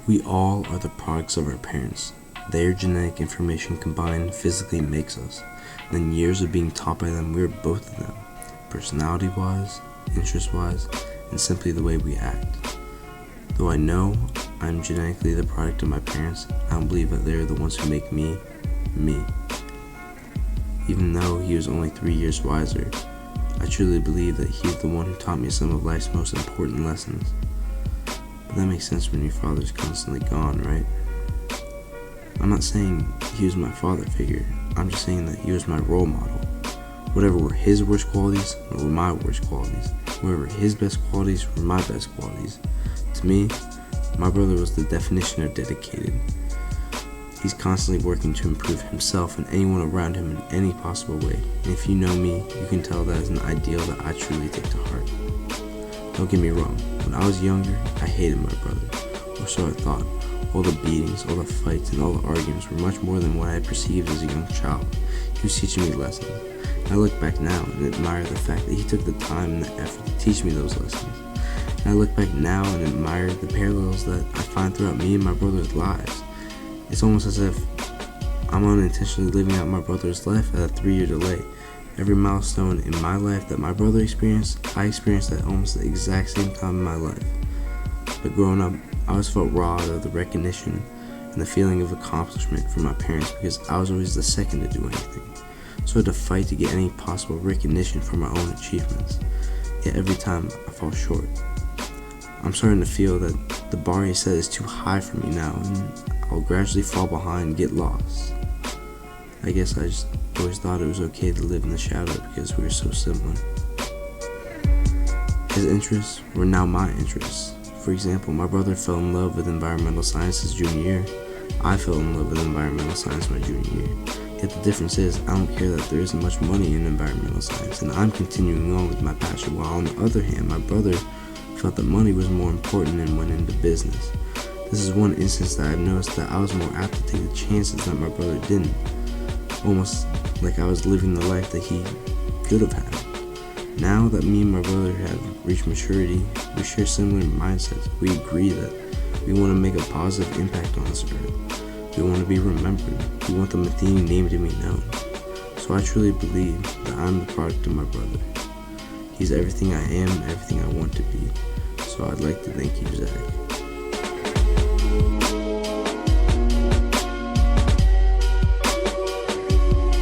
We all are the products of our parents. Their genetic information combined physically makes us. And then years of being taught by them, we're both of them, personality-wise, interest-wise, and simply the way we act. Though I know I'm genetically the product of my parents, I don't believe that they're the ones who make me, me. Even though he was only 3 years wiser, I truly believe that he's the one who taught me some of life's most important lessons. But that makes sense when your father's constantly gone, right? I'm not saying he was my father figure, I'm just saying that he was my role model. Whatever were his worst qualities were my worst qualities. Whatever his best qualities were my best qualities. To me, my brother was the definition of dedicated. He's constantly working to improve himself and anyone around him in any possible way. And if you know me, you can tell that is an ideal that I truly take to heart. Don't get me wrong, when I was younger, I hated my brother, or so I thought. All the beatings, all the fights, and all the arguments were much more than what I had perceived as a young child. He was teaching me lessons. And I look back now and admire the fact that he took the time and the effort to teach me those lessons. And I look back now and admire the parallels that I find throughout me and my brother's lives. It's almost as if I'm unintentionally living out my brother's life at a 3-year delay. Every milestone in my life that my brother experienced, I experienced at almost the exact same time in my life. But growing up, I always felt robbed of the recognition and the feeling of accomplishment from my parents because I was always the second to do anything. So I had to fight to get any possible recognition for my own achievements. Yet every time I fall short. I'm starting to feel that the bar he set is too high for me now, and I'll gradually fall behind and get lost. I guess I just always thought it was okay to live in the shadow because we were so similar. His interests were now my interests. For example, my brother fell in love with environmental science his junior year. I fell in love with environmental science my junior year. Yet the difference is, I don't care that there isn't much money in environmental science, and I'm continuing on with my passion, while on the other hand, my brother felt that money was more important and went into business. This is one instance that I've noticed that I was more apt to take the chances that my brother didn't. Almost like I was living the life that he could have had. Now that me and my brother have reached maturity, we share similar mindsets. We agree that we want to make a positive impact on this earth. We want to be remembered. We want the Matheny name to be known. So I truly believe that I'm the product of my brother. He's everything I am, everything I want to be. So I'd like to thank you, Zach.